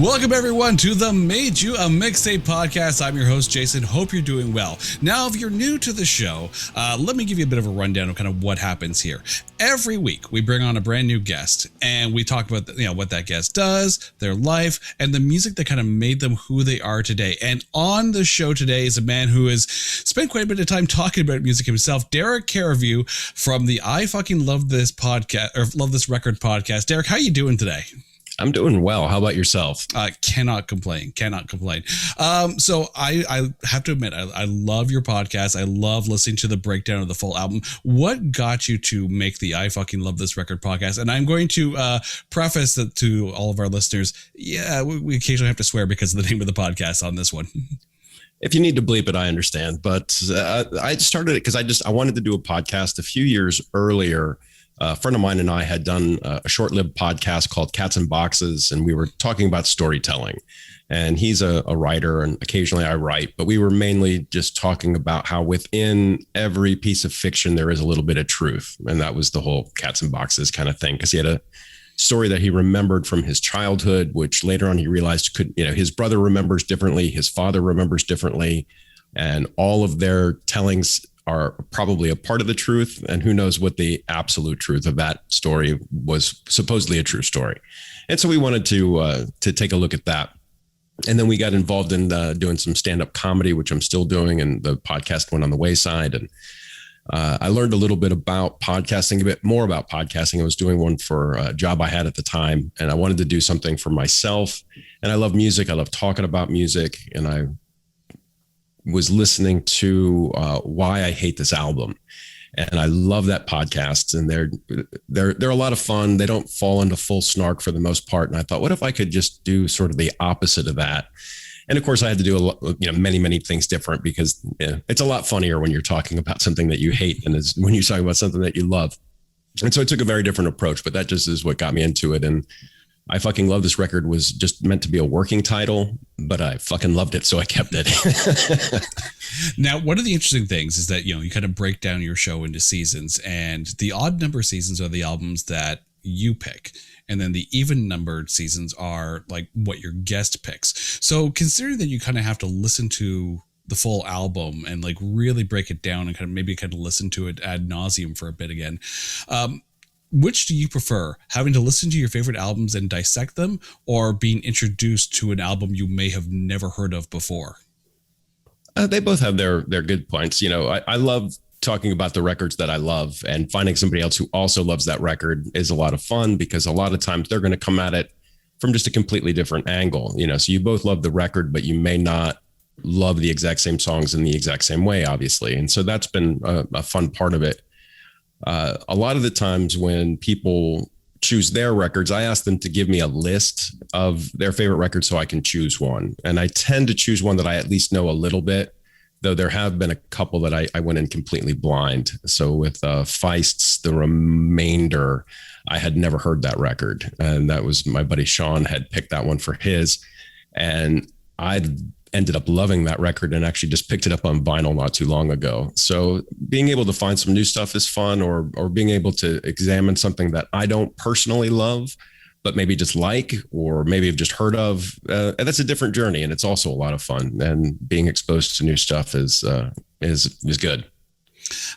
Welcome everyone to the Made You a Mixtape podcast. I'm your host, Jason. Hope you're doing well. Now, if you're new to the show, let me give you a bit of a rundown of kind of what happens here. Every week, we bring on a brand new guest, and we talk about what that guest does, their life, and the music that kind of made them who they are today. And on the show today is a man who has spent quite a bit of time talking about music himself, Derrek Carriveau from the I Fucking Love This podcast or Love This Record podcast. Derrek, how you doing today? I'm doing well. How about yourself? Cannot complain. So I have to admit, I love your podcast. I love listening to the breakdown of the full album. What got you to make the I Fucking Love This Record podcast? And I'm going to preface that to all of our listeners. Yeah, we occasionally have to swear because of the name of the podcast on this one. If you need to bleep it, I understand. But I started it because I wanted to do a podcast a few years earlier. A friend of mine and I had done a short-lived podcast called Cats and Boxes, and we were talking about storytelling. And he's a writer, and occasionally I write, but we were mainly just talking about how within every piece of fiction, there is a little bit of truth. And that was the whole Cats and Boxes kind of thing, because he had a story that he remembered from his childhood, which later on he realized his brother remembers differently, his father remembers differently, and all of their tellings are probably a part of the truth, and who knows what the absolute truth of that story was supposedly a true story. And so we wanted to take a look at that. And then we got involved in doing some stand-up comedy, which I'm still doing, and the podcast went on the wayside. And I learned a little bit about podcasting, a bit more about podcasting. I was doing one for a job I had at the time, and I wanted to do something for myself. And I love music. I love talking about music, and I was listening to Why I Hate This Album, and I love that podcast. And they're a lot of fun. They don't fall into full snark for the most part. And I thought, what if I could just do sort of the opposite of that? And of course, I had to do many things different, because it's a lot funnier when you're talking about something that you hate than is when you're talking about something that you love. And so I took a very different approach, but that just is what got me into it. And I Fucking Love This Record was just meant to be a working title, but I fucking loved it, so I kept it. Now, one of the interesting things is that, you kind of break down your show into seasons, and the odd number seasons are the albums that you pick. And then the even numbered seasons are like what your guest picks. So considering that you kind of have to listen to the full album and like really break it down and kind of listen to it ad nauseum for a bit again, which do you prefer, having to listen to your favorite albums and dissect them, or being introduced to an album you may have never heard of before? They both have their good points. I love talking about the records that I love, and finding somebody else who also loves that record is a lot of fun, because a lot of times they're going to come at it from just a completely different angle. So you both love the record, but you may not love the exact same songs in the exact same way, obviously. And so that's been a fun part of it. A lot of the times when people choose their records, I ask them to give me a list of their favorite records so I can choose one. And I tend to choose one that I at least know a little bit, though there have been a couple that I went in completely blind. So with Feist's The Remainder, I had never heard that record. And that was my buddy Sean had picked that one for his. And I'd ended up loving that record and actually just picked it up on vinyl not too long ago. So being able to find some new stuff is fun, or being able to examine something that I don't personally love, but maybe just like, or maybe have just heard of. And that's a different journey, and it's also a lot of fun. And being exposed to new stuff is good.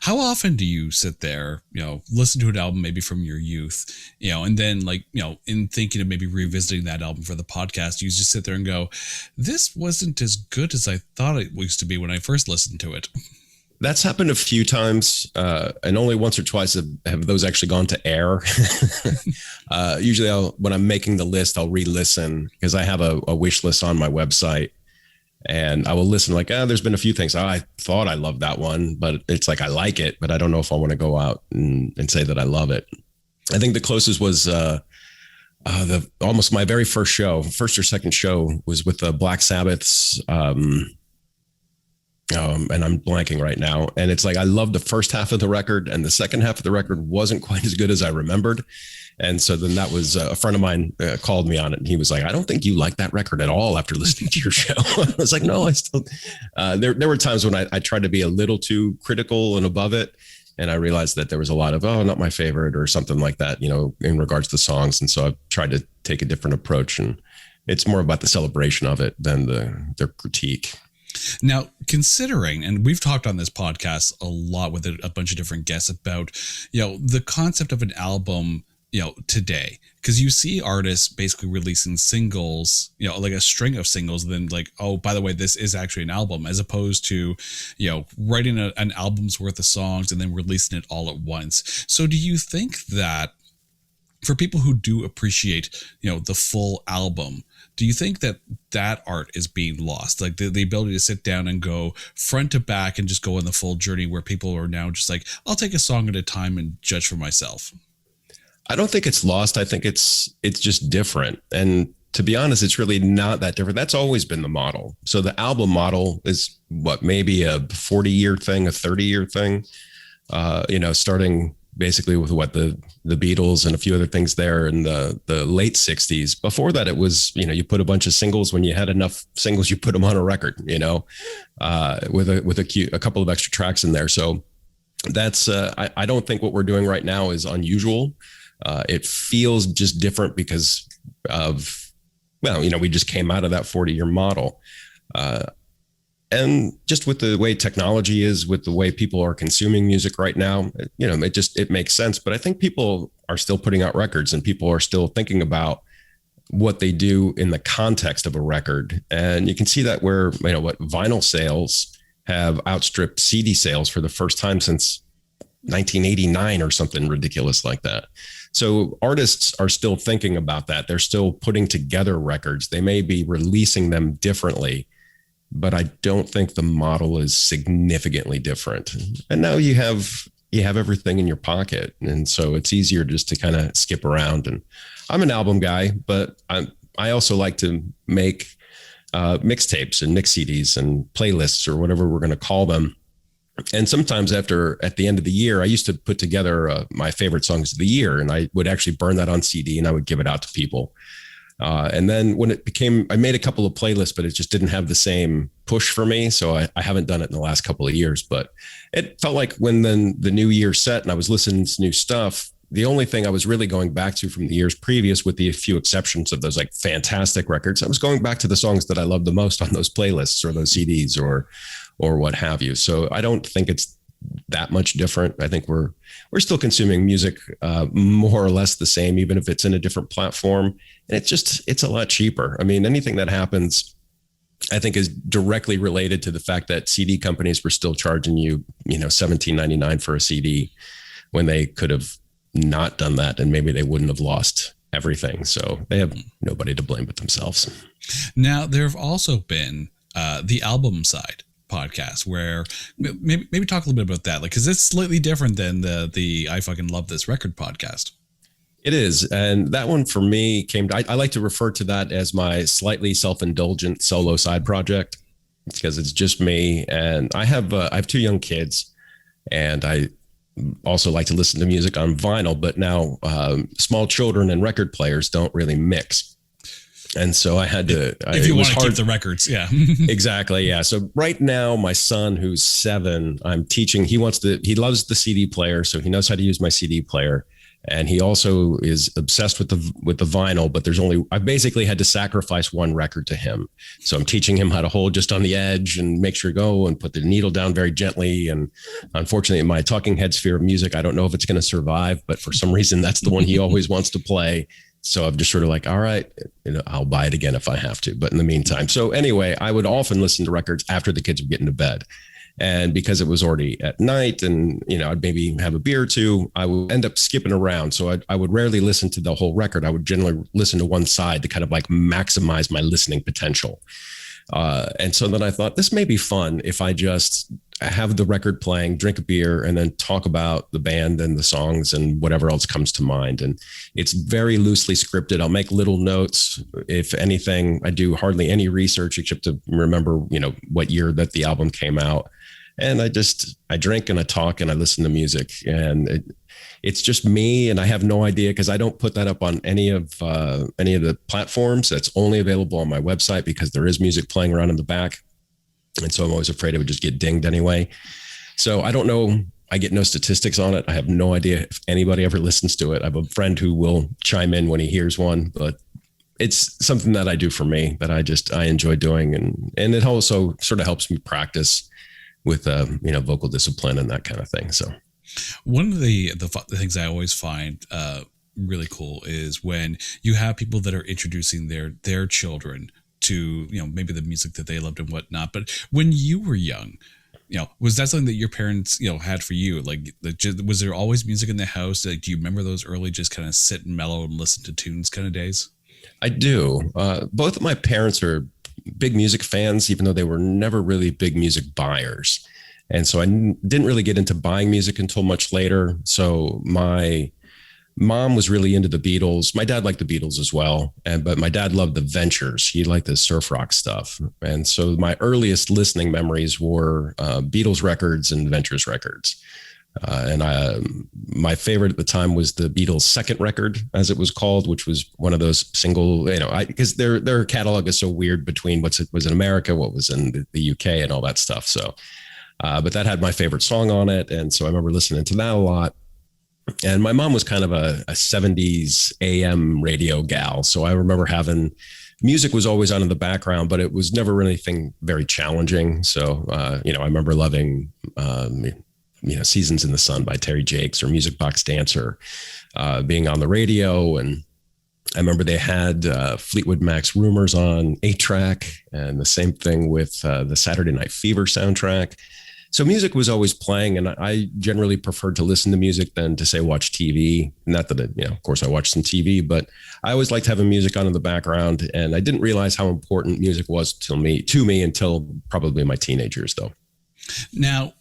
How often do you sit there, listen to an album maybe from your youth, and then in thinking of maybe revisiting that album for the podcast, you just sit there and go, this wasn't as good as I thought it used to be when I first listened to it? That's happened a few times, and only once or twice have those actually gone to air. Usually when I'm making the list, I'll re-listen, because I have a wish list on my website. And I will listen there's been a few things. I thought I loved that one, but it's like I like it, but I don't know if I want to go out and say that I love it. I think the closest was almost my very first or second show was with the Black Sabbath's, and I'm blanking right now. And it's like I loved the first half of the record, and the second half of the record wasn't quite as good as I remembered. And so then that was a friend of mine called me on it, and he was like, I don't think you like that record at all after listening to your show. I was like, no, I still, there were times when I tried to be a little too critical and above it. And I realized that there was a lot of, not my favorite or something like that, in regards to songs. And so I've tried to take a different approach and it's more about the celebration of it than their critique. Now, considering, and we've talked on this podcast a lot with a bunch of different guests about, the concept of an album, today, because you see artists basically releasing singles, like a string of singles, and then like, oh, by the way, this is actually an album, as opposed to, writing an album's worth of songs and then releasing it all at once. So do you think that for people who do appreciate, the full album, do you think that art is being lost? Like the ability to sit down and go front to back and just go on the full journey, where people are now just like, I'll take a song at a time and judge for myself. I don't think it's lost. I think it's just different. And to be honest, it's really not that different. That's always been the model. So the album model is maybe a 40-year thing, a 30-year thing, starting basically with the Beatles and a few other things there in the late 60s. Before that, it was, you put a bunch of singles. When you had enough singles, you put them on a record, with a couple of extra tracks in there. So that's, I don't think what we're doing right now is unusual. It feels just different because of, we just came out of that 40-year model. And just with the way technology is, with the way people are consuming music right now, it makes sense. But I think people are still putting out records, and people are still thinking about what they do in the context of a record. And you can see that where, vinyl sales have outstripped CD sales for the first time since 1989 or something ridiculous like that. So artists are still thinking about that. They're still putting together records. They may be releasing them differently, but I don't think the model is significantly different. And now you have everything in your pocket. And so it's easier just to kind of skip around. And I'm an album guy, but I also like to make mixtapes and mix CDs and playlists, or whatever we're going to call them. And sometimes at the end of the year, I used to put together my favorite songs of the year, and I would actually burn that on CD and I would give it out to people. And then when I made a couple of playlists, but it just didn't have the same push for me. So I haven't done it in the last couple of years, but it felt like when then the new year set and I was listening to new stuff, the only thing I was really going back to from the years previous, with the few exceptions of those like fantastic records, I was going back to the songs that I loved the most on those playlists or those CDs or what have you. So I don't think it's that much different. I think we're still consuming music more or less the same, even if it's in a different platform. And it's a lot cheaper. I mean, anything that happens, I think, is directly related to the fact that CD companies were still charging you, $17.99 for a CD, when they could have not done that, and maybe they wouldn't have lost everything. So they have nobody to blame but themselves. Now, there have also been the album side podcast, where maybe talk a little bit about that, like, because it's slightly different than the I fucking love this record podcast. It is. And that one for me I like to refer to that as my slightly self-indulgent solo side project, because it's just me. And I have 2 young kids, and I also like to listen to music on vinyl, but now small children and record players don't really mix. And so I had to, if you want to keep the records. Yeah, exactly. Yeah. So right now, my son, who's 7, I'm teaching, he loves the CD player. So he knows how to use my CD player. And he also is obsessed with the vinyl, but I basically had to sacrifice one record to him. So I'm teaching him how to hold just on the edge and make sure to go and put the needle down very gently. And unfortunately, in my talking head sphere of music, I don't know if it's going to survive, but for some reason, that's the one he always wants to play. So I'm just sort of like, all right, I'll buy it again if I have to. But in the meantime, so anyway, I would often listen to records after the kids would get into bed. And because it was already at night and, I'd maybe have a beer or two, I would end up skipping around. So I would rarely listen to the whole record. I would generally listen to one side to kind of like maximize my listening potential. And so then I thought, this may be fun if I just have the record playing, drink a beer, and then talk about the band and the songs and whatever else comes to mind. And it's very loosely scripted. I'll make little notes. If anything, I do hardly any research except to remember, what year that the album came out. And I drink and I talk and I listen to music, and it's just me. And I have no idea, because I don't put that up on any of the platforms. That's only available on my website, because there is music playing around in the back. And so I'm always afraid it would just get dinged anyway. So I don't know. I get no statistics on it. I have no idea if anybody ever listens to it. I have a friend who will chime in when he hears one, but it's something that I do for me that I enjoy doing. And it also sort of helps me practice with, vocal discipline and that kind of thing. So one of the things I always find really cool is when you have people that are introducing their children to, maybe the music that they loved and whatnot. But when you were young, was that something that your parents, had for you? Like, was there always music in the house? Like, do you remember those early just kind of sit and mellow and listen to tunes kind of days? I do. Both of my parents are big music fans, even though they were never really big music buyers. And so I didn't really get into buying music until much later. So my mom was really into the Beatles. My dad liked the Beatles as well. But my dad loved the Ventures. He liked the surf rock stuff. And so my earliest listening memories were Beatles records and Ventures records. My favorite at the time was the Beatles' second record, as it was called, which was one of those single, because their catalog is so weird between what was in America, what was in the UK and all that stuff. So, but that had my favorite song on it. And so I remember listening to that a lot. And my mom was kind of a 70s AM radio gal. So I remember having music was always on in the background, but it was never anything very challenging. So, I remember loving, Seasons in the Sun by Terry Jakes or Music Box Dancer being on the radio. And I remember they had Fleetwood Mac's Rumors on 8-track, and the same thing with the Saturday Night Fever soundtrack. So music was always playing, and I generally preferred to listen to music than to say watch TV. Not that, of course I watched some TV, but I always liked having music on in the background, and I didn't realize how important music was to me until probably my teenage years, though. Now,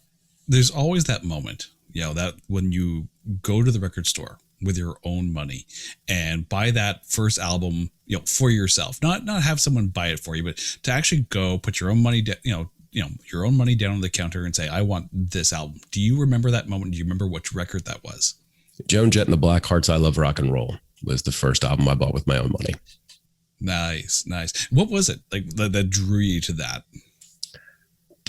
there's always that moment, that when you go to the record store with your own money and buy that first album, for yourself, not have someone buy it for you, but to actually go put your own money, your own money down on the counter and say, I want this album. Do you remember that moment? Do you remember which record that was? Joan Jett and the Blackhearts' I Love Rock and Roll was the first album I bought with my own money. Nice. What was it like that drew you to that?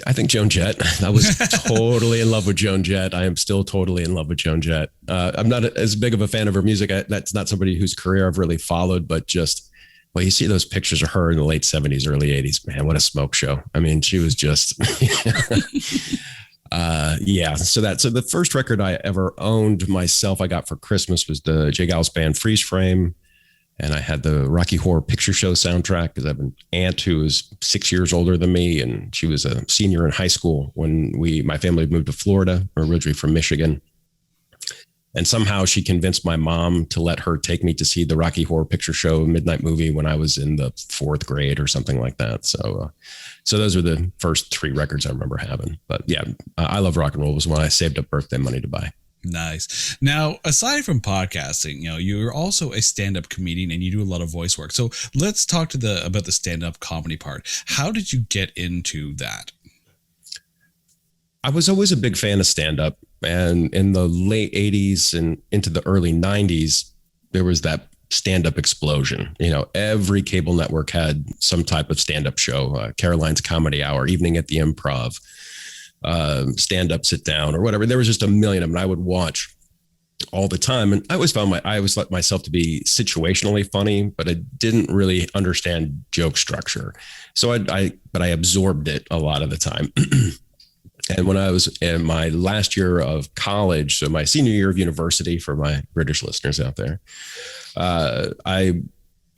I think Joan Jett. I was totally in love with Joan Jett. I am still totally in love with Joan Jett. I'm not as big of a fan of her music. That's not somebody whose career I've really followed, but just, well, you see those pictures of her in the late 70s, early 80s. Man, what a smoke show. I mean, she was just, yeah. So the first record I ever owned myself, I got for Christmas was the J. Gals Band Freeze Frame. And I had the Rocky Horror Picture Show soundtrack because I have an aunt who is 6 years older than me. And she was a senior in high school when my family moved to Florida. We're originally from Michigan. And somehow she convinced my mom to let her take me to see the Rocky Horror Picture Show midnight movie when I was in the 4th grade or something like that. So those are the first 3 records I remember having. But yeah, I Love Rock and Roll was one I saved up birthday money to buy. Nice. Now, aside from podcasting, you're also a stand-up comedian and you do a lot of voice work. So let's talk about the stand-up comedy part. How did you get into that? I was always a big fan of stand-up, and in the late 80s and into the early 90s, there was that stand-up explosion. Every cable network had some type of stand-up show, Caroline's Comedy Hour, Evening at the Improv, stand up, sit down, or whatever. There was just a million of them. I would watch all the time, and I always let myself to be situationally funny, but I didn't really understand joke structure. So I absorbed it a lot of the time. And when I was in my last year of college, so my senior year of university, for my British listeners out there, I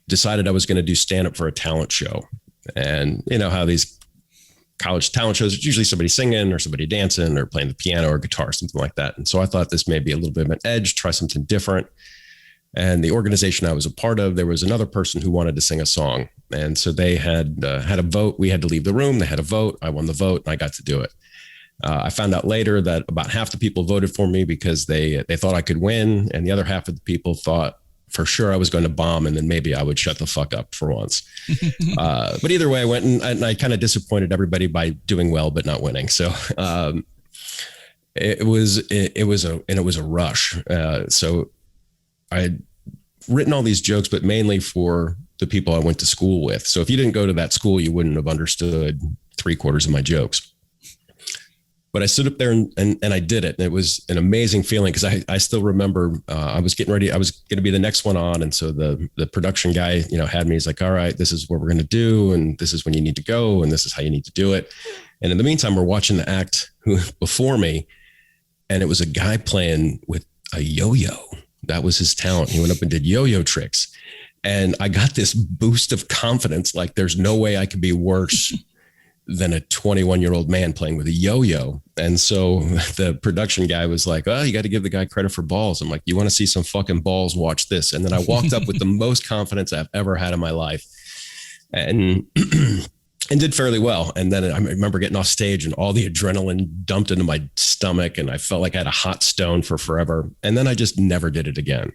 decided I was going to do stand up for a talent show. And you know how these college talent shows, it's usually somebody singing or somebody dancing or playing the piano or guitar, something like that. And so I thought this may be a little bit of an edge, try something different. And the organization I was a part of, there was another person who wanted to sing a song. And so they had a vote. We had to leave the room. They had a vote. I won the vote and I got to do it. I found out later that about half the people voted for me because they thought I could win. And the other half of the people thought for sure I was going to bomb, and then maybe I would shut the fuck up for once. But either way, I went and I kind of disappointed everybody by doing well, but not winning. So it was a rush. So I had written all these jokes, but mainly for the people I went to school with. So if you didn't go to that school, you wouldn't have understood 3/4 of my jokes. But I stood up there and I did it. And it was an amazing feeling because I still remember I was getting ready. I was going to be the next one on. And so the production guy, had me. He's like, all right, this is what we're going to do. And this is when you need to go. And this is how you need to do it. And in the meantime, we're watching the act before me. And it was a guy playing with a yo-yo. That was his talent. He went up and did yo-yo tricks. And I got this boost of confidence. Like there's no way I could be worse than a 21-year-old man playing with a yo-yo. And so the production guy was like, oh, you got to give the guy credit for balls. I'm like, you want to see some fucking balls? Watch this. And then I walked up with the most confidence I've ever had in my life and did fairly well. And then I remember getting off stage and all the adrenaline dumped into my stomach and I felt like I had a hot stone for forever. And then I just never did it again.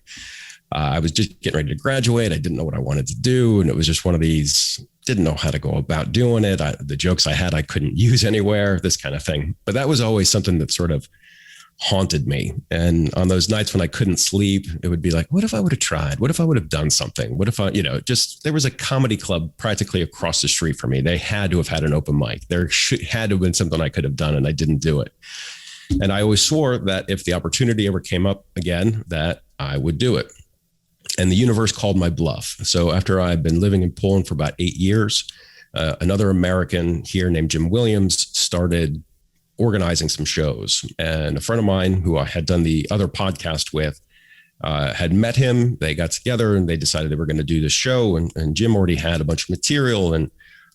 I was just getting ready to graduate. I didn't know what I wanted to do. And it was just one of these, didn't know how to go about doing it. The jokes I had, I couldn't use anywhere, this kind of thing. But that was always something that sort of haunted me. And on those nights when I couldn't sleep, it would be like, what if I would have tried? What if I would have done something? What if I, there was a comedy club practically across the street from me. They had to have had an open mic. There had to have been something I could have done and I didn't do it. And I always swore that if the opportunity ever came up again, that I would do it. And the universe called my bluff. So after I'd been living in Poland for about 8 years, another American here named Jim Williams started organizing some shows. And a friend of mine who I had done the other podcast with had met him. They got together and they decided they were going to do this show. And Jim already had a bunch of material. And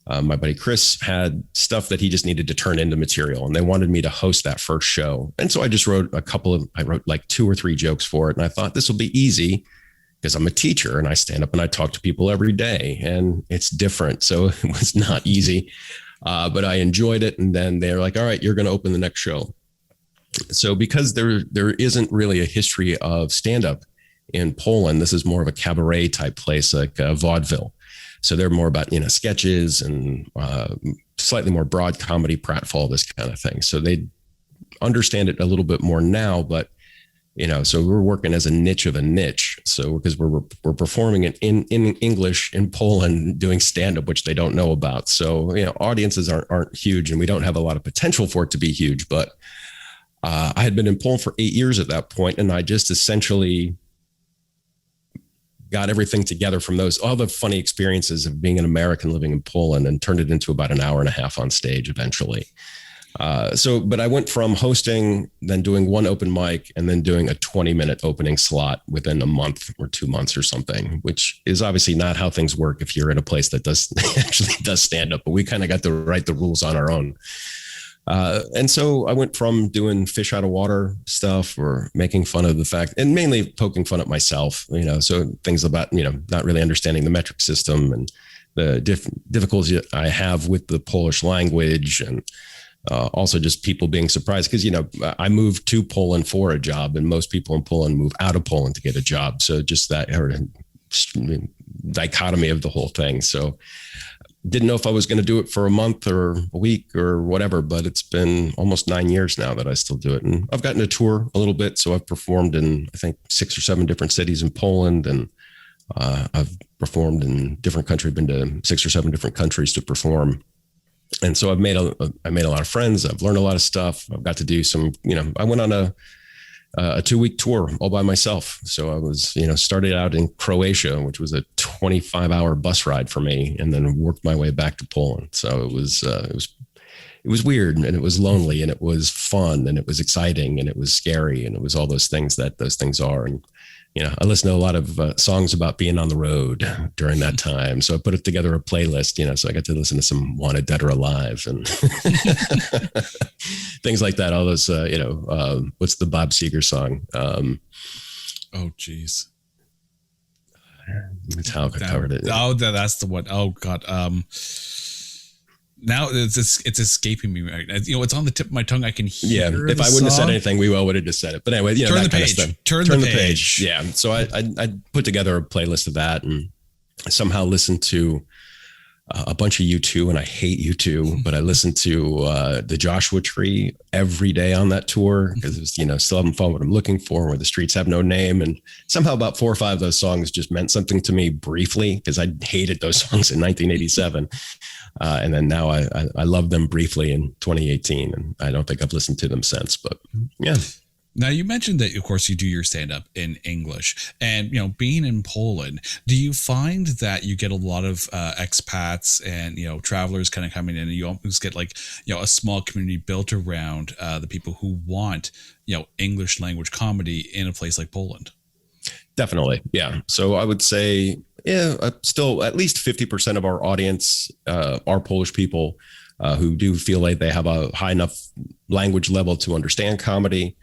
my buddy Chris had stuff that he just needed to turn into material. And they wanted me to host that first show. And so I just wrote like 2 or 3 jokes for it. And I thought this will be easy, because I'm a teacher and I stand up and I talk to people every day and it's different. So it was not easy, but I enjoyed it. And then they're like, all right, you're going to open the next show. So because there isn't really a history of stand-up in Poland, this is more of a cabaret type place, like vaudeville. So they're more about, sketches and slightly more broad comedy, pratfall, this kind of thing. So they understand it a little bit more now, but so we're working as a niche of a niche. So because we're performing it in English in Poland, doing stand-up, which they don't know about. So, audiences aren't huge and we don't have a lot of potential for it to be huge. But I had been in Poland for 8 years at that point, and I just essentially got everything together from all the funny experiences of being an American living in Poland and turned it into about an hour and a half on stage eventually. But I went from hosting, then doing one open mic, and then doing a 20-minute opening slot within a month or 2 months or something, which is obviously not how things work if you're in a place that actually does stand up. But we kind of got to write the rules on our own. And so I went from doing fish out of water stuff or making fun of the fact, and mainly poking fun at myself, so things about, not really understanding the metric system and the difficulties I have with the Polish language, and also just people being surprised because, I moved to Poland for a job and most people in Poland move out of Poland to get a job. So just that dichotomy of the whole thing. So didn't know if I was going to do it for a month or a week or whatever, but it's been almost 9 years now that I still do it. And I've gotten to tour a little bit. So I've performed in, I think, 6 or 7 different cities in Poland. And I've performed in different countries, been to 6 or 7 different countries to perform. And so I made a lot of friends. I've learned a lot of stuff. I've got to do some, I went on a 2-week tour all by myself. So I was, started out in Croatia, which was a 25-hour bus ride for me, and then worked my way back to Poland. So it was weird, and it was lonely, and it was fun, and it was exciting, and it was scary, and it was all those things that those things are. And I listened to a lot of songs about being on the road during that time. So I put together a playlist, so I got to listen to some Wanted Dead or Alive and things like that. All those, what's the Bob Seger song? Oh, geez. Metallica covered it. Oh, that's the one. Oh, God. Now it's escaping me. Right? It's on the tip of my tongue. I can hear. Yeah, if I wouldn't have said anything, we would have just said it. But anyway, turn the page. Turn the page. Yeah. So I put together a playlist of that and somehow listened to a bunch of U2, and I hate U2, but I listened to the Joshua Tree every day on that tour because it was, still having fun what I'm looking for, where the streets have no name. And somehow about 4 or 5 of those songs just meant something to me briefly because I hated those songs in 1987. And then now I love them briefly in 2018, and I don't think I've listened to them since, but yeah. Now, you mentioned that, of course, you do your stand-up in English, and, being in Poland, do you find that you get a lot of expats and, travelers kind of coming in, and you almost get like, a small community built around the people who want, English language comedy in a place like Poland? Definitely. Yeah. So I would say, still at least 50% of our audience are Polish people who do feel like they have a high enough language level to understand comedy.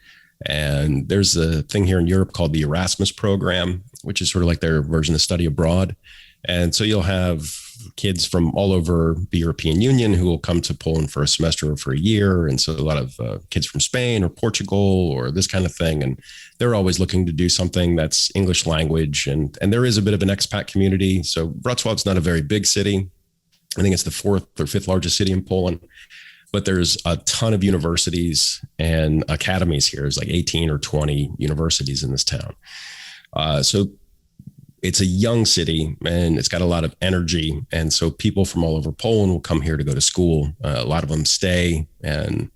And there's a thing here in Europe called the Erasmus program, which is sort of like their version of study abroad. And so you'll have kids from all over the European Union who will come to Poland for a semester or for a year. And so a lot of kids from Spain or Portugal or this kind of thing. And they're always looking to do something that's English language. And there is a bit of an expat community. So Wrocław's not a very big city. I think it's the 4th or 5th largest city in Poland. But there's a ton of universities and academies here. There's like 18 or 20 universities in this town. So it's a young city and it's got a lot of energy. And so people from all over Poland will come here to go to school. A lot of them stay. And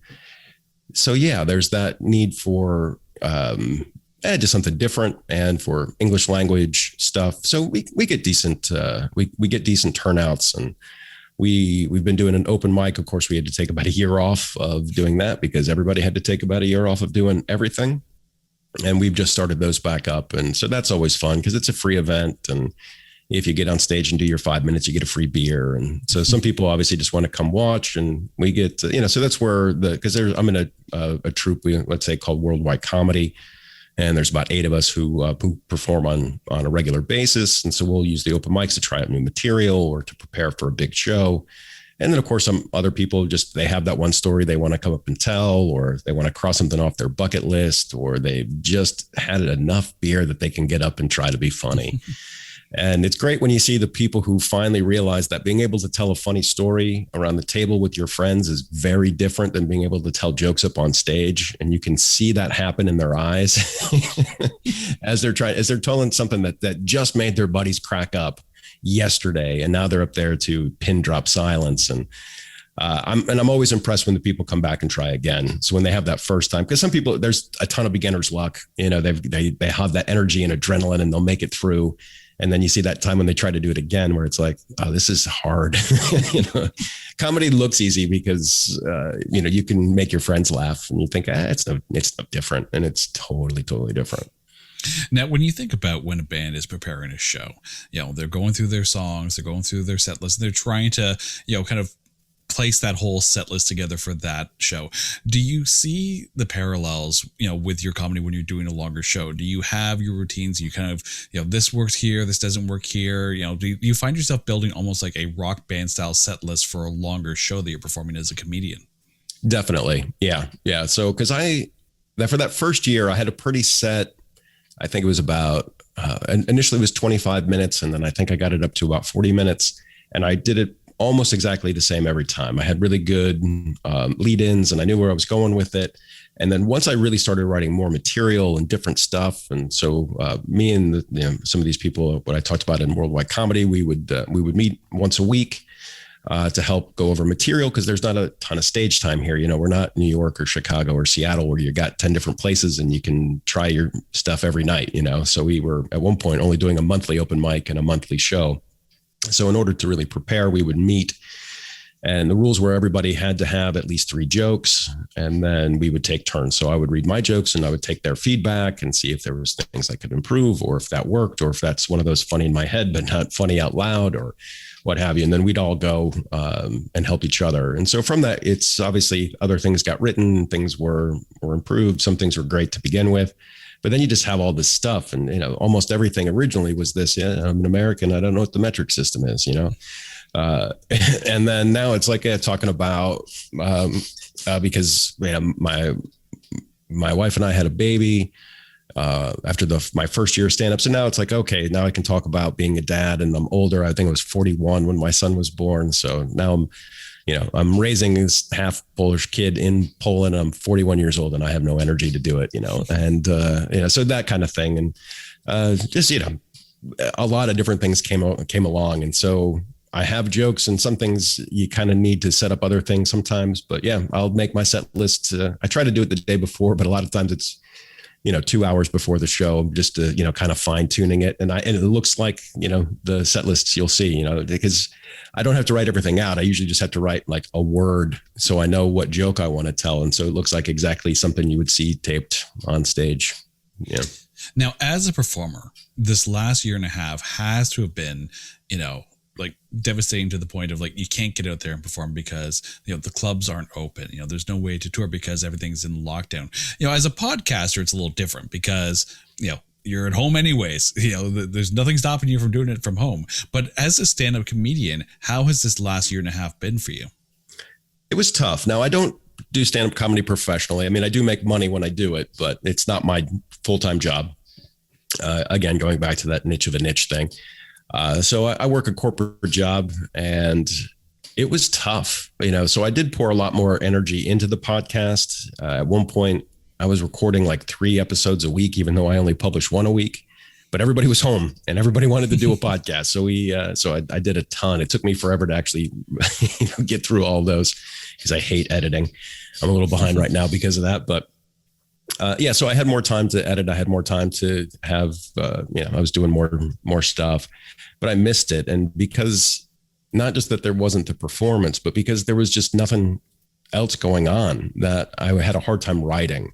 so, yeah, there's that need for just something different and for English language stuff. So we get decent, we get decent turnouts, and we've been doing an open mic. Of course, we had to take about a year off of doing that because everybody had to take about a year off of doing everything. And we've just started those back up. And so that's always fun because it's a free event. And if you get on stage and do your 5 minutes, you get a free beer. And so some people obviously just want to come watch, and we get, so that's where because I'm in a troupe, let's say, called Worldwide Comedy. And there's about 8 of us who perform on a regular basis. And so we'll use the open mics to try out new material or to prepare for a big show. And then, of course, some other people they have that one story they want to come up and tell, or they want to cross something off their bucket list, or they've just had enough beer that they can get up and try to be funny. And it's great when you see the people who finally realize that being able to tell a funny story around the table with your friends is very different than being able to tell jokes up on stage. And you can see that happen in their eyes as they're telling something that just made their buddies crack up yesterday. And now they're up there to pin drop silence. And I'm always impressed when the people come back and try again. So when they have that first time, because some people, there's a ton of beginner's luck, they have that energy and adrenaline and they'll make it through. And then you see that time when they try to do it again, where it's like, oh, this is hard. Comedy looks easy because, you can make your friends laugh and you think, it's no different. And it's totally, totally different. Now, when you think about when a band is preparing a show, they're going through their songs, they're going through their set list, they're trying to, kind of place that whole set list together for that show. Do you see the parallels, with your comedy when you're doing a longer show? Do you have your routines? You kind of, this works here, this doesn't work here. Do you find yourself building almost like a rock band style set list for a longer show that you're performing as a comedian? Definitely. Yeah. Yeah. So, cause for that first year, I had a pretty set, I think it was about, initially it was 25 minutes. And then I think I got it up to about 40 minutes, and I did it almost exactly the same every time. I had really good lead-ins and I knew where I was going with it. And then once I really started writing more material and different stuff, and so me and some of these people, what I talked about in Worldwide Comedy, we would meet once a week to help go over material, because there's not a ton of stage time here. We're not New York or Chicago or Seattle where you got 10 different places and you can try your stuff every night. So we were at one point only doing a monthly open mic and a monthly show. So in order to really prepare, we would meet, and the rules were everybody had to have at least 3 jokes, and then we would take turns. So I would read my jokes and I would take their feedback and see if there was things I could improve, or if that worked, or if that's one of those funny in my head, but not funny out loud, or what have you. And then we'd all go and help each other. And so from that, it's obviously other things got written, things were improved. Some things were great to begin with. But then you just have all this stuff, and almost everything originally was this. Yeah, I'm an American. I don't know what the metric system is. And then now it's like talking about because my wife and I had a baby. after my first year of stand up. So now it's like, okay, now I can talk about being a dad, and I'm older. I think I was 41 when my son was born. So now I'm raising this half Polish kid in Poland. I'm 41 years old and I have no energy to do it, and, so that kind of thing. And just, a lot of different things came along. And so I have jokes, and some things you kind of need to set up other things sometimes, but yeah, I'll make my set list. I try to do it the day before, but a lot of times it's, 2 hours before the show, just to, kind of fine tuning it. And it looks like, the set lists you'll see, because I don't have to write everything out. I usually just have to write like a word, so I know what joke I want to tell. And so it looks like exactly something you would see taped on stage. Yeah. Now, as a performer, this last year and a half has to have been, like devastating to the point of like, you can't get out there and perform because, the clubs aren't open. There's no way to tour because everything's in lockdown. As a podcaster, it's a little different because, you're at home anyways. There's nothing stopping you from doing it from home. But as a stand-up comedian, how has this last year and a half been for you? It was tough. Now, I don't do stand-up comedy professionally. I mean, I do make money when I do it, but it's not my full-time job. Again, going back to that niche of a niche thing. So I work a corporate job, and it was tough, so I did pour a lot more energy into the podcast. At one point I was recording like 3 episodes a week, even though I only publish 1 a week, but everybody was home and everybody wanted to do a podcast. So I did a ton. It took me forever to actually get through all those because I hate editing. I'm a little behind right now because of that, but so I had more time to edit. I had more time to have, I was doing more stuff, but I missed it. And because not just that there wasn't the performance, but because there was just nothing else going on, that I had a hard time writing.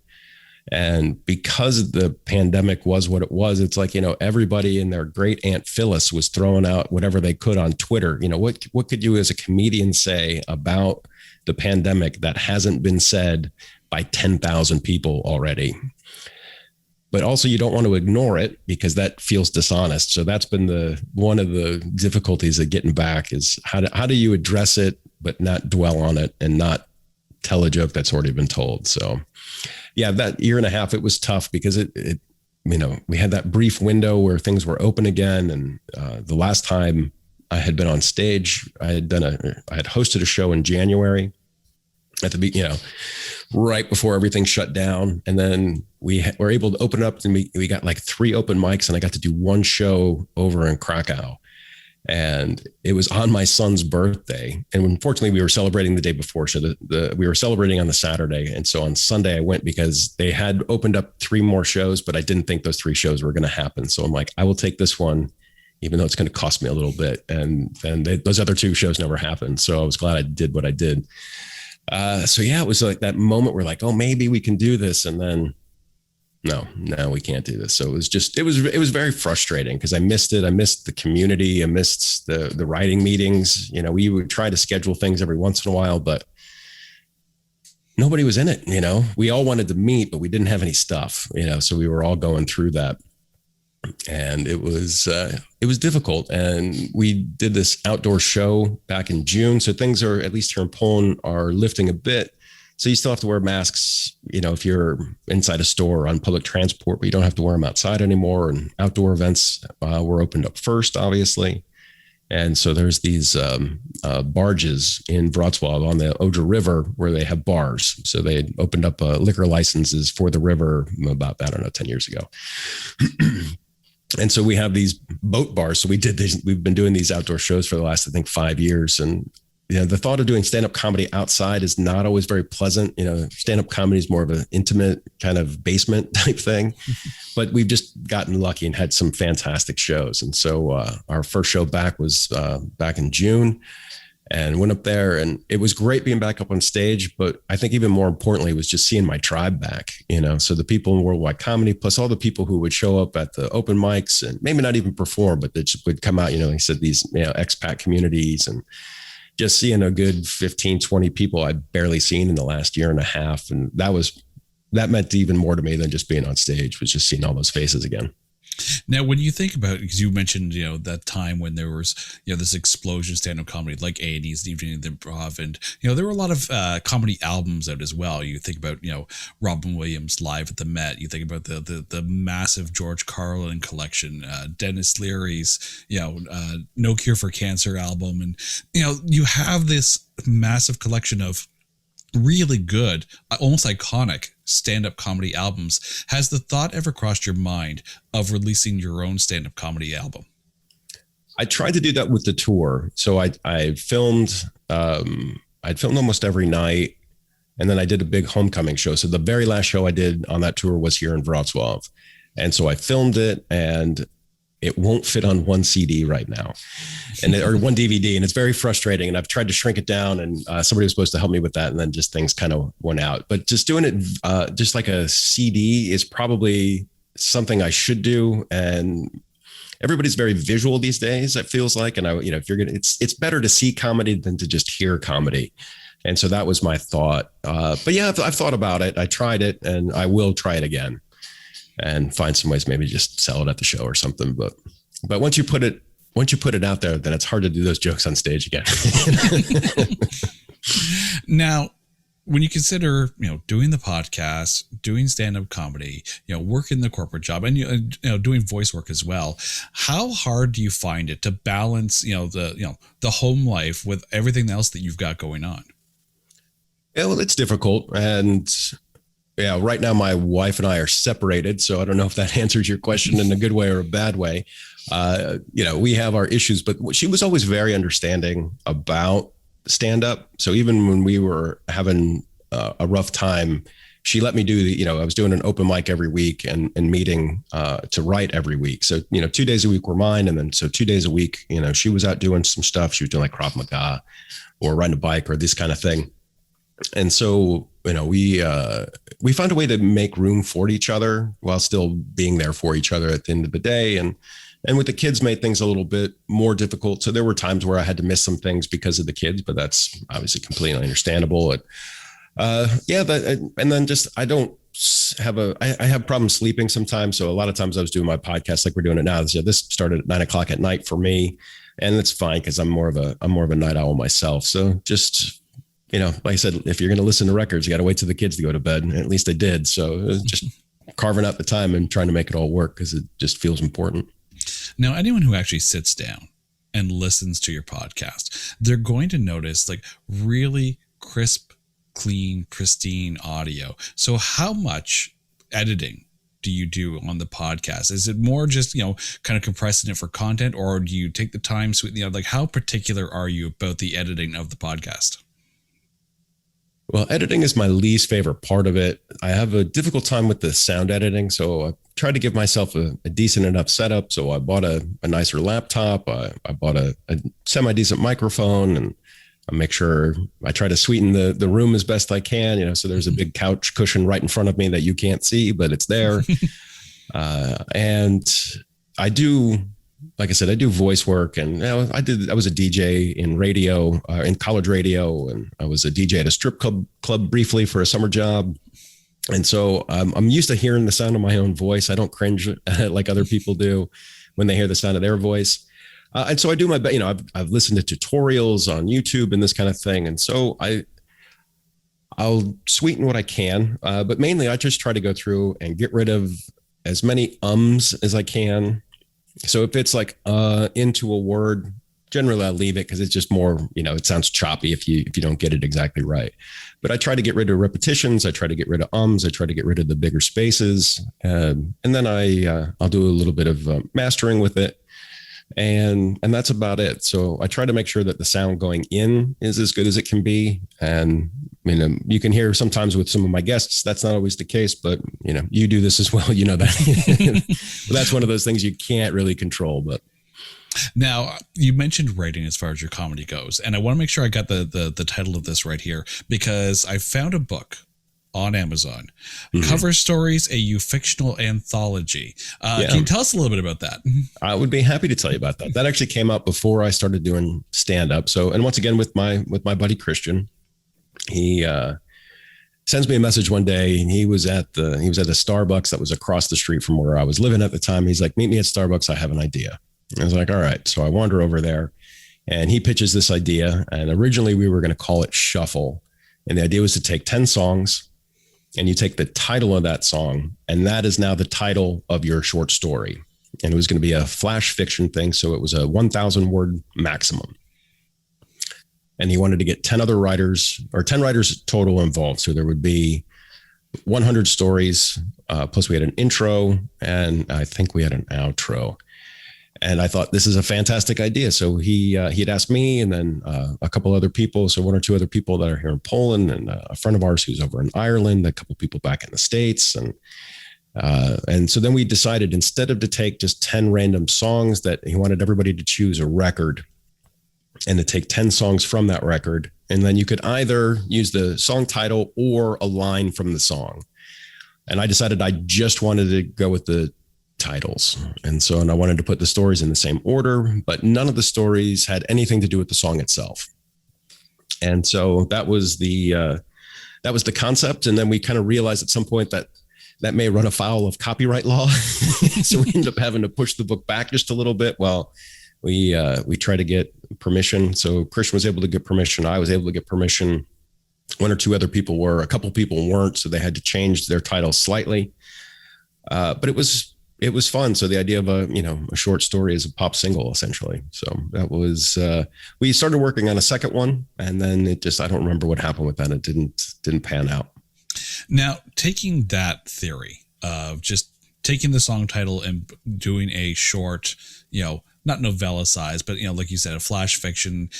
And because the pandemic was what it was, it's like, everybody and their great Aunt Phyllis was throwing out whatever they could on Twitter. What could you as a comedian say about the pandemic that hasn't been said by 10,000 people already? But also you don't want to ignore it because that feels dishonest. So that's been one of the difficulties of getting back is how do you address it, but not dwell on it and not tell a joke that's already been told. So yeah, that year and a half, it was tough because it we had that brief window where things were open again. And the last time I had been on stage, I had hosted a show in January at the right before everything shut down. And then we were able to open up, and we got like 3 open mics, and I got to do 1 show over in Krakow. And it was on my son's birthday. And unfortunately we were celebrating the day before. So we were celebrating on the Saturday. And so on Sunday I went because they had opened up 3 more shows, but I didn't think those 3 shows were going to happen. So I'm like, I will take this one, even though it's going to cost me a little bit. And then those other 2 shows never happened. So I was glad I did what I did. So yeah, it was like that moment where like, oh, maybe we can do this. And then no, we can't do this. So it was very frustrating because I missed it. I missed the community. I missed the writing meetings. We would try to schedule things every once in a while, but nobody was in it. We all wanted to meet, but we didn't have any stuff, so we were all going through that. And it was difficult. And we did this outdoor show back in June. So things are, at least here in Poland, are lifting a bit. So you still have to wear masks, if you're inside a store or on public transport, but you don't have to wear them outside anymore. And outdoor events were opened up first, obviously. And so there's these barges in Wrocław on the Oder River where they have bars. So they had opened up liquor licenses for the river about, 10 years ago. And so we have these boat bars. So we've been doing these outdoor shows for the last, I think, 5 years. And the thought of doing stand-up comedy outside is not always very pleasant. Stand-up comedy is more of an intimate kind of basement type thing, but we've just gotten lucky and had some fantastic shows. And so our first show back was back in June, and went up there, and it was great being back up on stage. But I think even more importantly was just seeing my tribe back, so the people in Worldwide Comedy, plus all the people who would show up at the open mics and maybe not even perform, but they just would come out, he said these expat communities, and just seeing a good 15, 20 people I'd barely seen in the last year and a half. And that meant even more to me than just being on stage, was just seeing all those faces again. Now, when you think about, because you mentioned, that time when there was, this explosion of stand-up comedy like A&E's and Evening of the Improv, and, there were a lot of comedy albums out as well. You think about, Robin Williams live at the Met. You think about the massive George Carlin collection, Dennis Leary's, No Cure for Cancer album. And, you have this massive collection of really good, almost iconic stand-up comedy albums. Has the thought ever crossed your mind of releasing your own stand-up comedy album? I tried to do that with the tour. So I filmed, I'd filmed almost every night, and then I did a big homecoming show. So the very last show I did on that tour was here in Wrocław. And so I filmed it, and it won't fit on one CD right now, or one DVD. And it's very frustrating. And I've tried to shrink it down, and somebody was supposed to help me with that. And then just things kind of went out, but just doing it just like a CD is probably something I should do. And everybody's very visual these days, it feels like. And if you're it's better to see comedy than to just hear comedy. And so that was my thought. But yeah, I've thought about it. I tried it, and I will try it again and find some ways, maybe just sell it at the show or something. But once you put it out there, then it's hard to do those jokes on stage again. Now, when you consider, doing the podcast, doing stand-up comedy, working the corporate job, and doing voice work as well, how hard do you find it to balance, the home life with everything else that you've got going on? Yeah, well, it's difficult. And yeah, right now my wife and I are separated, so I don't know if that answers your question in a good way or a bad way. We have our issues, but she was always very understanding about stand up. So even when we were having a rough time, she let me do I was doing an open mic every week and meeting to write every week. So, 2 days a week were mine. And then, so 2 days a week, she was out doing some stuff. She was doing like Krav Maga or riding a bike or this kind of thing. And so, we found a way to make room for each other while still being there for each other at the end of the day. And with the kids made things a little bit more difficult. So there were times where I had to miss some things because of the kids, but that's obviously completely understandable. And and then just, I have problems sleeping sometimes. So a lot of times I was doing my podcast like we're doing it now. This started at 9:00 at night for me, and it's fine because I'm more of a night owl myself. So just, like I said, if you're going to listen to records, you got to wait till the kids to go to bed. And at least I did. So just carving out the time and trying to make it all work because it just feels important. Now, anyone who actually sits down and listens to your podcast, they're going to notice like really crisp, clean, pristine audio. So how much editing do you do on the podcast? Is it more just, kind of compressing it for content, or do you take the time, like how particular are you about the editing of the podcast? Well, editing is my least favorite part of it. I have a difficult time with the sound editing. So I tried to give myself a decent enough setup. So I bought a nicer laptop. I bought a semi-decent microphone, and I make sure I try to sweeten the room as best I can. So there's a big couch cushion right in front of me that you can't see, but it's there. And I do, like I said, I do voice work, and I was a DJ in radio, in college radio, and I was a DJ at a strip club briefly for a summer job. And so I'm used to hearing the sound of my own voice. I don't cringe like other people do when they hear the sound of their voice. And so I do my best. I've listened to tutorials on YouTube and this kind of thing. And so I'll sweeten what I can, but mainly I just try to go through and get rid of as many ums as I can. So if it's like into a word, generally I'll leave it because it's just more, it sounds choppy if you don't get it exactly right. But I try to get rid of repetitions. I try to get rid of ums. I try to get rid of the bigger spaces. And then I'll do a little bit of mastering with it. And that's about it. So I try to make sure that the sound going in is as good as it can be. And you can hear sometimes with some of my guests, that's not always the case, but you do this as well. That that's one of those things you can't really control. But now, you mentioned writing as far as your comedy goes, and I want to make sure I got the title of this right here, because I found a book on Amazon, Cover Stories, a fictional anthology. Can you tell us a little bit about that? I would be happy to tell you about that. That actually came out before I started doing stand up. So, and once again, with my buddy Christian, he sends me a message one day, and he was at a Starbucks that was across the street from where I was living at the time. He's like, meet me at Starbucks. I have an idea. I was like, all right. So I wander over there, and he pitches this idea. And originally we were going to call it Shuffle. And the idea was to take 10 songs, and you take the title of that song, and that is now the title of your short story. And it was going to be a flash fiction thing. So it was a 1,000 word maximum. And he wanted to get 10 other writers, or 10 writers total involved. So there would be 100 stories, plus we had an intro, and I think we had an outro. And I thought, this is a fantastic idea. So he had asked me, and then a couple other people, so one or two other people that are here in Poland, and a friend of ours who's over in Ireland, a couple people back in the States. And so then we decided, instead of to take just 10 random songs, that he wanted everybody to choose a record and to take 10 songs from that record. And then you could either use the song title or a line from the song. And I decided I just wanted to go with the titles. And I wanted to put the stories in the same order, but none of the stories had anything to do with the song itself. And so that was the concept. And then we kind of realized at some point that may run afoul of copyright law. So we ended up having to push the book back just a little bit. Well, we tried to get permission. So Christian was able to get permission. I was able to get permission. One or two other people were. A couple people weren't, so they had to change their title slightly. But it was fun. So the idea of a short story is a pop single, essentially. So that was we started working on a second one, and then I don't remember what happened with that. It didn't pan out. Now, taking that theory of just taking the song title and doing a short, not novella size, but, like you said, a flash fiction,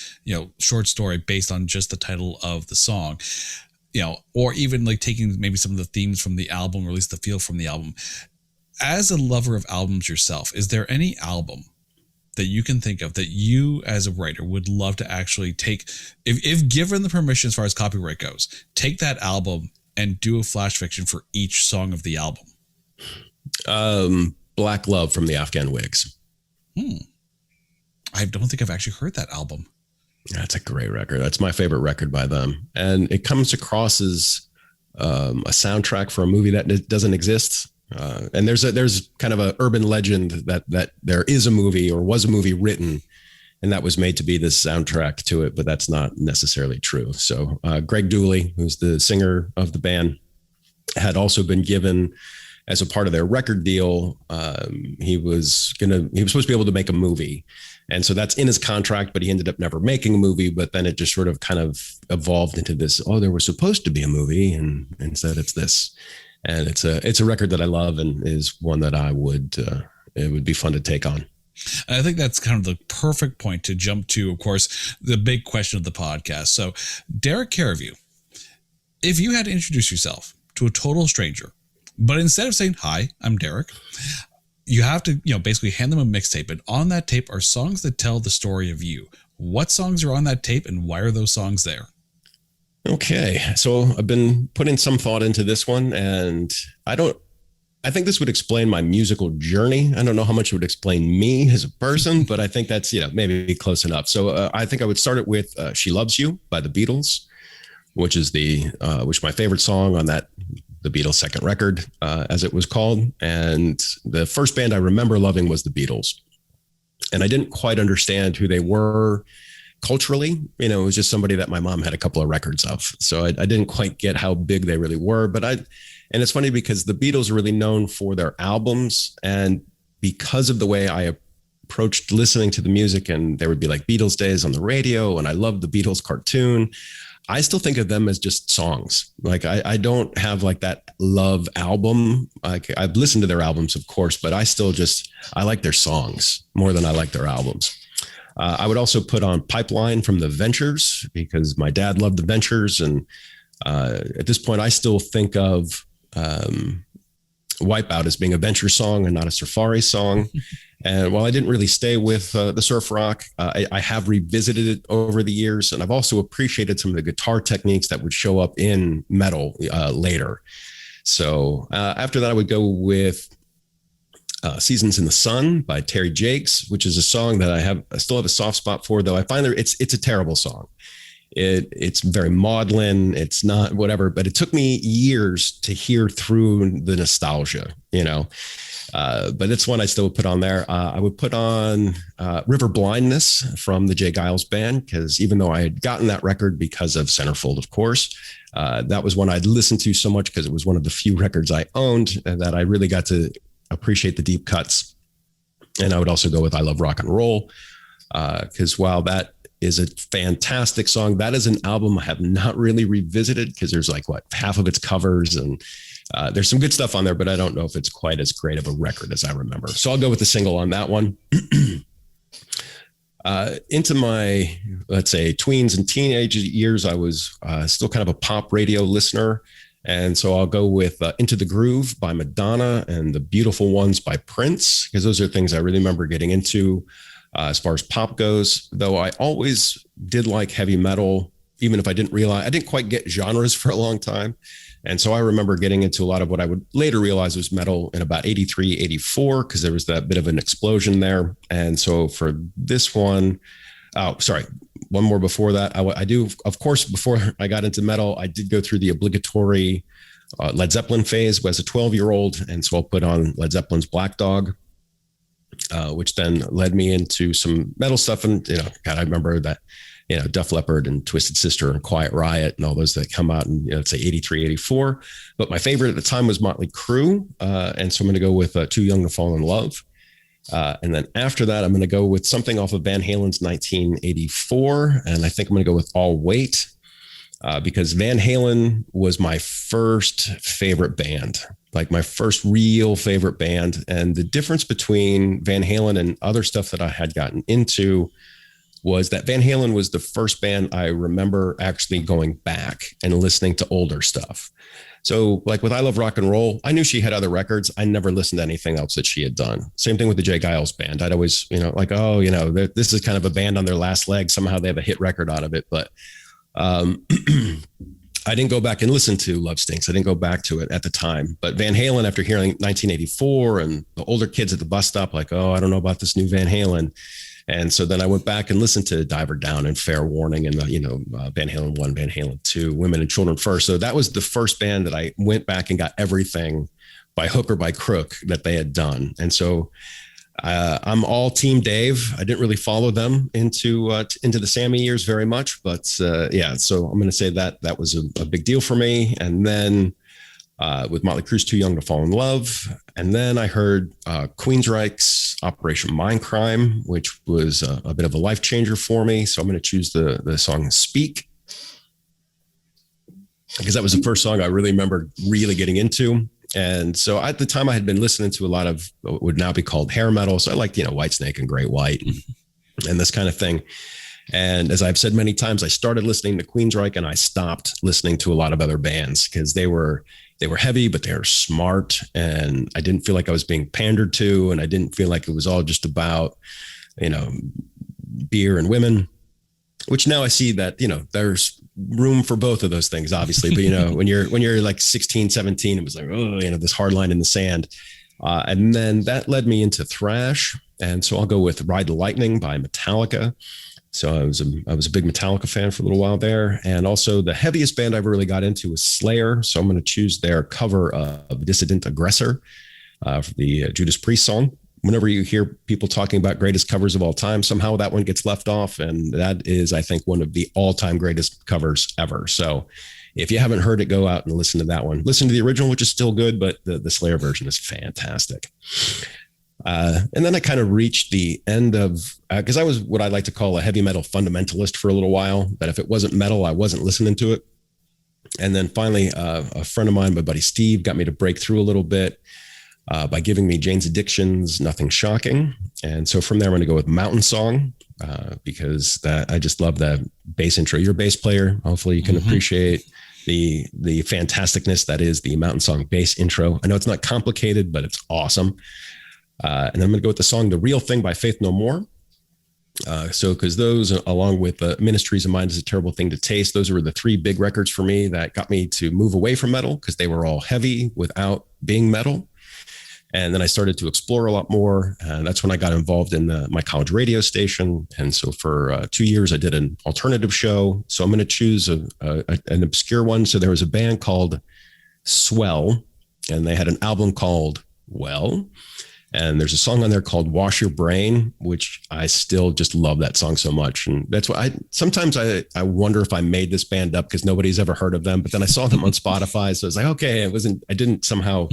short story based on just the title of the song, or even like taking maybe some of the themes from the album, or at least the feel from the album. As a lover of albums yourself, is there any album that you can think of that you as a writer would love to actually take, if given the permission as far as copyright goes, take that album and do a flash fiction for each song of the album? Black Love from the Afghan Wigs. I don't think I've actually heard that album. That's a great record. That's my favorite record by them. And it comes across as a soundtrack for a movie that doesn't exist. And there's kind of an urban legend that there is a movie, or was a movie written, and that was made to be the soundtrack to it, but that's not necessarily true. So Greg Dooley, who's the singer of the band, had also been given, as a part of their record deal, he was supposed to be able to make a movie. And so that's in his contract, but he ended up never making a movie. But then it just sort of kind of evolved into this, there was supposed to be a movie, and instead it's this. And it's a record that I love, and is one that it would be fun to take on. I think that's kind of the perfect point to jump to, of course, the big question of the podcast. So, Derrek Carriveau, if you had to introduce yourself to a total stranger, but instead of saying, "Hi, I'm Derrek," you have to, basically hand them a mixtape. And on that tape are songs that tell the story of you. What songs are on that tape, and why are those songs there? Okay. So I've been putting some thought into this one, and I think this would explain my musical journey. I don't know how much it would explain me as a person, but I think that's, maybe close enough. So I think I would start it with She Loves You by the Beatles, which is my favorite song on the Beatles' second record, as it was called. And the first band I remember loving was the Beatles. And I didn't quite understand who they were culturally. It was just somebody that my mom had a couple of records of. So I didn't quite get how big they really were. And it's funny because the Beatles are really known for their albums. And because of the way I approached listening to the music, and there would be like Beatles days on the radio, and I loved the Beatles cartoon, I still think of them as just songs. Like I don't have like that love album. Like I've listened to their albums, of course, but I like their songs more than I like their albums. I would also put on Pipeline from the Ventures, because my dad loved the Ventures. And at this point, I still think of Wipeout as being a Venture song and not a Safari song. And while I didn't really stay with the surf rock, I have revisited it over the years. And I've also appreciated some of the guitar techniques that would show up in metal later. So after that, I would go with Seasons in the Sun by Terry Jakes, which is a song that I still have a soft spot for, though I find it's a terrible song. It's very maudlin. It's not whatever, but it took me years to hear through the nostalgia, but it's one I still would put on there. I would put on River Blindness from the Jay Giles Band, because even though I had gotten that record because of Centerfold, of course, that was one I'd listened to so much because it was one of the few records I owned that I really got to appreciate the deep cuts. And I would also go with I Love Rock and Roll, because while that is a fantastic song, that is an album I have not really revisited, because there's half of it's covers, and there's some good stuff on there, but I don't know if it's quite as great of a record as I remember. So I'll go with the single on that one. Into my, let's say, tweens and teenage years, I was still kind of a pop radio listener. And so I'll go with Into the Groove by Madonna and The Beautiful Ones by Prince, because those are things I really remember getting into as far as pop goes, though I always did like heavy metal, even if I didn't quite get genres for a long time. And so I remember getting into a lot of what I would later realize was metal in about 83, 84, because there was that bit of an explosion there. And so for this one, one more before that, I do, of course, before I got into metal, I did go through the obligatory Led Zeppelin phase as a 12-year-old. And so I'll put on Led Zeppelin's Black Dog, which then led me into some metal stuff. And, I remember that, Def Leppard and Twisted Sister and Quiet Riot and all those that come out in, let's say 83, 84. But my favorite at the time was Motley Crue. And so I'm going to go with Too Young to Fall in Love. And then after that, I'm going to go with something off of Van Halen's 1984. And I think I'm going to go with All Wait, because Van Halen was my first favorite band, like my first real favorite band. And the difference between Van Halen and other stuff that I had gotten into was that Van Halen was the first band I remember actually going back and listening to older stuff. So like with I Love Rock and Roll, I knew she had other records. I never listened to anything else that she had done. Same thing with the Jay Giles Band. I'd always, this is kind of a band on their last leg. Somehow they have a hit record out of it. But I didn't go back and listen to Love Stinks. I didn't go back to it at the time. But Van Halen, after hearing 1984 and the older kids at the bus stop, I don't know about this new Van Halen. And so then I went back and listened to Diver Down and Fair Warning and Van Halen 1, Van Halen 2, Women and Children First. So that was the first band that I went back and got everything by hook or by crook that they had done. And so I'm all Team Dave. I didn't really follow them into the Sammy years very much, but so I'm going to say that was a big deal for me. And then with Motley Crue's Too Young to Fall in Love. And then I heard Queensryche's Operation Mindcrime, which was a bit of a life changer for me. So I'm going to choose the song Speak, because that was the first song I really remember really getting into. And so at the time I had been listening to a lot of what would now be called hair metal. So I liked, Whitesnake and Great White and this kind of thing. And as I've said many times, I started listening to Queensryche and I stopped listening to a lot of other bands because they were heavy, but they were smart. And I didn't feel like I was being pandered to. And I didn't feel like it was all just about, beer and women, which now I see that, there's room for both of those things, obviously. But, when you're like 16, 17, it was like, this hard line in the sand. And then that led me into thrash. And so I'll go with Ride the Lightning by Metallica. So I was a big Metallica fan for a little while there. And also the heaviest band I ever really got into was Slayer. So I'm going to choose their cover of Dissident Aggressor, for the Judas Priest song. Whenever you hear people talking about greatest covers of all time, somehow that one gets left off. And that is, I think, one of the all-time greatest covers ever. So if you haven't heard it, go out and listen to that one. Listen to the original, which is still good, but the Slayer version is fantastic. And then I kind of reached the end of, because I was what I like to call a heavy metal fundamentalist for a little while, that if it wasn't metal, I wasn't listening to it. And then finally, a friend of mine, my buddy Steve, got me to break through a little bit by giving me Jane's Addiction's Nothing Shocking. And so from there, I'm going to go with Mountain Song, because I just love the bass intro. You're a bass player. Hopefully you can appreciate the fantasticness that is the Mountain Song bass intro. I know it's not complicated, but it's awesome. And I'm going to go with the song The Real Thing by Faith No More. Because those, along with Ministries of Mind is a Terrible Thing to Taste, those were the three big records for me that got me to move away from metal, because they were all heavy without being metal. And then I started to explore a lot more. That's when I got involved in my college radio station. And so for 2 years, I did an alternative show. So I'm going to choose an obscure one. So there was a band called Swell, and they had an album called Well. And there's a song on there called Wash Your Brain, which I still just love that song so much. And that's why sometimes I wonder if I made this band up because nobody's ever heard of them. But then I saw them on Spotify. So I was like, okay, I didn't somehow.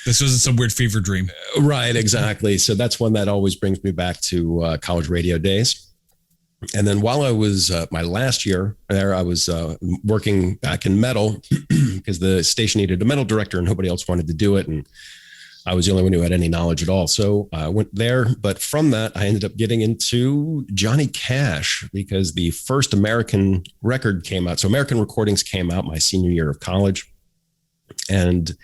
This wasn't some weird fever dream. Right, exactly. So that's one that always brings me back to college radio days. And then while I was my last year there, I was working back in metal because the station needed a metal director and nobody else wanted to do it. And I was the only one who had any knowledge at all. So I went there. But from that, I ended up getting into Johnny Cash because the first American record came out. So American Recordings came out my senior year of college. And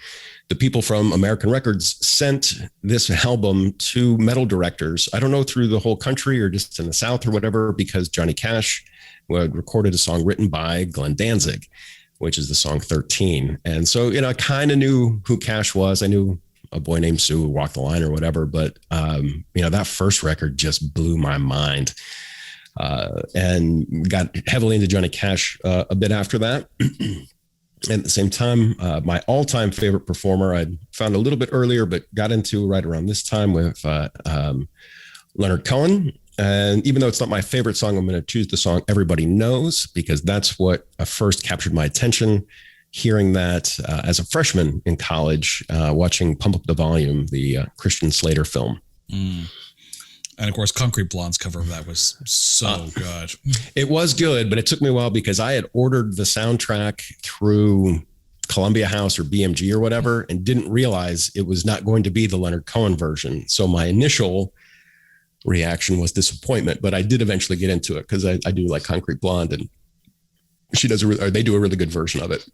the people from American Records sent this album to metal directors. I don't know, through the whole country or just in the South or whatever, because Johnny Cash recorded a song written by Glenn Danzig, which is the song 13. And so, I kind of knew who Cash was. I knew A Boy Named Sue who walked the line or whatever. But, that first record just blew my mind and got heavily into Johnny Cash a bit after that. At the same time, my all-time favorite performer I found a little bit earlier, but got into right around this time with Leonard Cohen. And even though it's not my favorite song, I'm going to choose the song Everybody Knows, because that's what first captured my attention. Hearing that as a freshman in college, watching Pump Up the Volume, the Christian Slater film. Mm. And of course, Concrete Blonde's cover of that was so good. It was good, but it took me a while because I had ordered the soundtrack through Columbia House or BMG or whatever, and didn't realize it was not going to be the Leonard Cohen version. So my initial reaction was disappointment, but I did eventually get into it because I do like Concrete Blonde, and they do a really good version of it.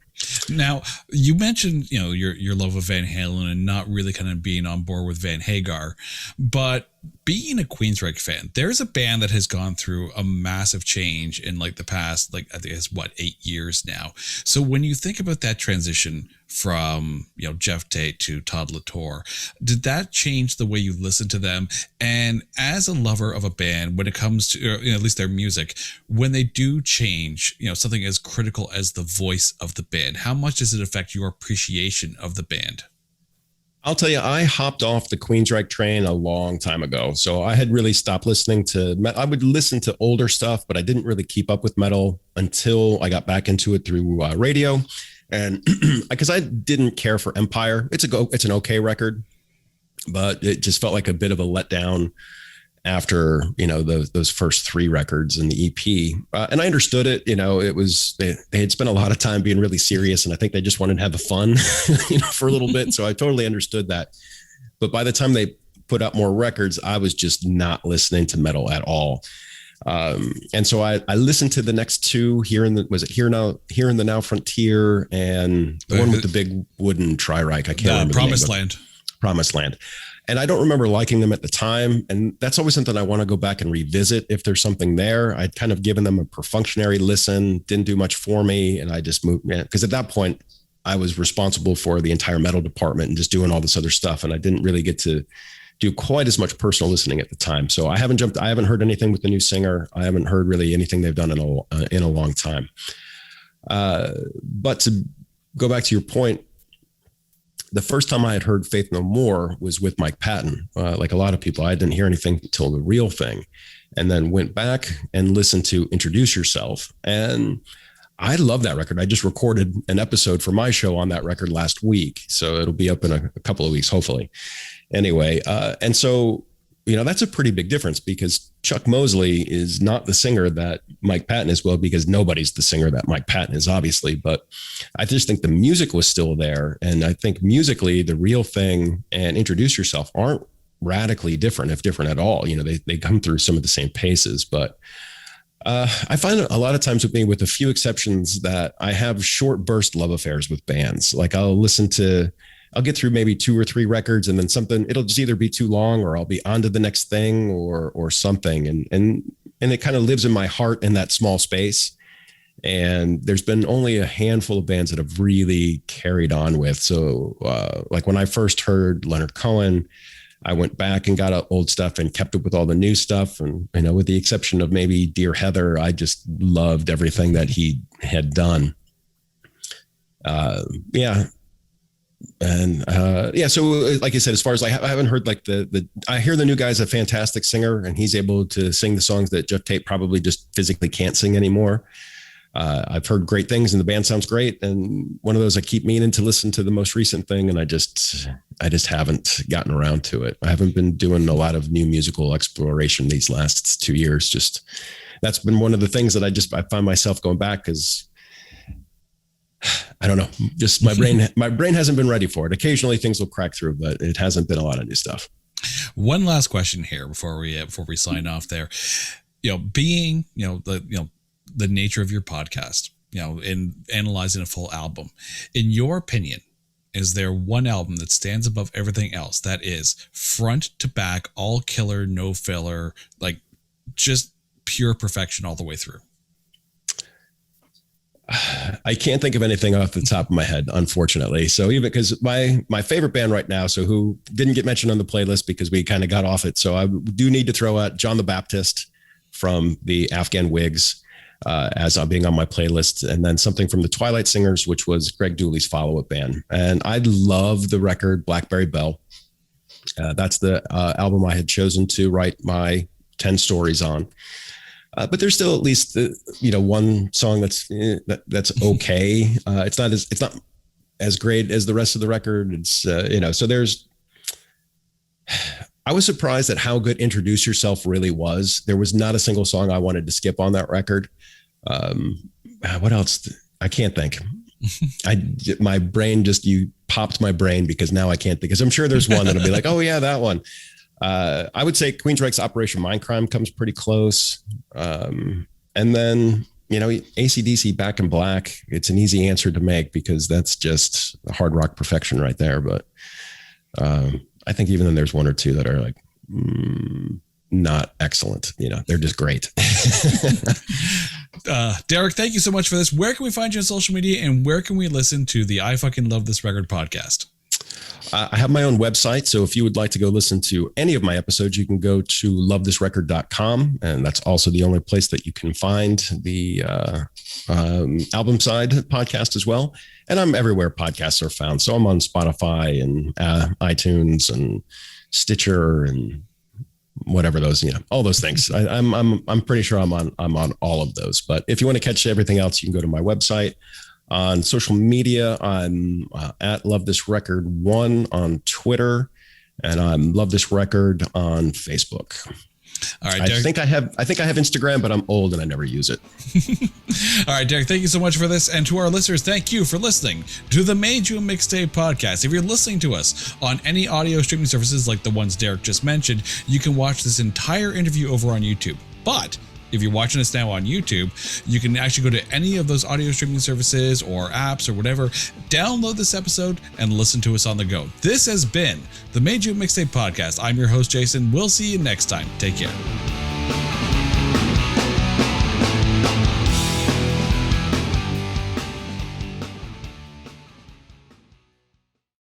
Now, you mentioned, your love of Van Halen and not really kind of being on board with Van Hagar, but being a Queensrÿche fan, there's a band that has gone through a massive change in the past, I think it's 8 years now. So when you think about that transition from, Jeff Tate to Todd Latour, did that change the way you listen to them? And as a lover of a band, when it comes to, at least their music, when they do change, something as critical as the voice of the band, how much does it affect your appreciation of the band? I'll tell you, I hopped off the Queensrÿche train a long time ago. So I had really stopped listening to metal. I would listen to older stuff, but I didn't really keep up with metal until I got back into it through radio. And because I didn't care for Empire, it's an okay record, but it just felt like a bit of a letdown after, those first 3 records in the EP. And I understood it. It was, they had spent a lot of time being really serious, and I think they just wanted to have the fun, for a little bit. So I totally understood that. But by the time they put out more records, I was just not listening to metal at all. And so I listened to the next 2 Here in the Now Frontier, and the one with the big wooden tri-rike. I can't remember. Promised Land. And I don't remember liking them at the time. And that's always something I want to go back and revisit if there's something there. I'd kind of given them a perfunctory listen, didn't do much for me. And I just moved, because at that point I was responsible for the entire metal department and just doing all this other stuff. And I didn't really get to do quite as much personal listening at the time. So I haven't heard anything with the new singer. I haven't heard really anything they've done in a long time. But to go back to your point, the first time I had heard Faith No More was with Mike Patton. Like a lot of people, I didn't hear anything until The Real Thing, and then went back and listened to Introduce Yourself. And I love that record. I just recorded an episode for my show on that record last week. So it'll be up in a couple of weeks, hopefully. Anyway, and so, that's a pretty big difference, because Chuck Mosley is not the singer that Mike Patton is. Well, because nobody's the singer that Mike Patton is, obviously. But I just think the music was still there. And I think musically, The Real Thing and Introduce Yourself aren't radically different, if different at all. They come through some of the same paces. But I find a lot of times with a few exceptions, that I have short burst love affairs with bands. Like I'll get through maybe 2 or 3 records, and then it'll just either be too long, or I'll be on to the next thing or something. And it kind of lives in my heart in that small space. And there's been only a handful of bands that have really carried on with. So like when I first heard Leonard Cohen, I went back and got old stuff and kept up with all the new stuff. And, you know, with the exception of maybe Dear Heather, I just loved everything that he had done. Yeah. And so like I said, as far as I haven't heard like I hear the new guy's a fantastic singer and he's able to sing the songs that Jeff Tate probably just physically can't sing anymore. I've heard great things and the band sounds great. And one of those, I keep meaning to listen to the most recent thing. And I just haven't gotten around to it. I haven't been doing a lot of new musical exploration these last 2 years. Just, that's been one of the things that I find myself going back because I don't know, just my brain hasn't been ready for it. Occasionally things will crack through, but it hasn't been a lot of new stuff. One last question here before we sign off there, being, the nature of your podcast, in analyzing a full album, in your opinion, is there one album that stands above everything else that is front to back, all killer, no filler, like just pure perfection all the way through? I can't think of anything off the top of my head, unfortunately. So even because my favorite band right now, so who didn't get mentioned on the playlist because we kind of got off it. So I do need to throw out John the Baptist from the Afghan Whigs as being on my playlist. And then something from the Twilight Singers, which was Greg Dooley's follow-up band. And I love the record Blackberry Bell. That's the album I had chosen to write my 10 stories on. But there's still at least one song that's okay. It's not as great as the rest of the record. It's so there's. I was surprised at how good Introduce Yourself really was. There was not a single song I wanted to skip on that record. What else? I can't think. My brain you popped my brain because now I can't think. Because I'm sure there's one that'll be like, oh yeah, that one. I would say Queensryche's Operation Mindcrime comes pretty close. And then, AC/DC Back in Black, it's an easy answer to make because that's just hard rock perfection right there. But I think even then there's one or two that are like not excellent. They're just great. Derrek, thank you so much for this. Where can we find you on social media and where can we listen to the I Fucking Love This Record podcast? I have my own website. So if you would like to go listen to any of my episodes, you can go to lovethisrecord.com. And that's also the only place that you can find the album side podcast as well. And I'm everywhere podcasts are found. So I'm on Spotify and iTunes and Stitcher and whatever those, all those things. I'm pretty sure I'm on all of those. But if you want to catch everything else, you can go to my website. On social media, I'm at Love This Record 1 on Twitter, and I'm Love This Record on Facebook. All right, Derrek. I think I have Instagram, but I'm old and I never use it. All right, Derrek, thank you so much for this. And to our listeners, thank you for listening to the Made You Mixtape podcast. If you're listening to us on any audio streaming services like the ones Derrek just mentioned, you can watch this entire interview over on YouTube. But if you're watching us now on YouTube, you can actually go to any of those audio streaming services or apps or whatever, download this episode and listen to us on the go. This has been the Made You Mixtape podcast. I'm your host, Jason. We'll see you next time. Take care.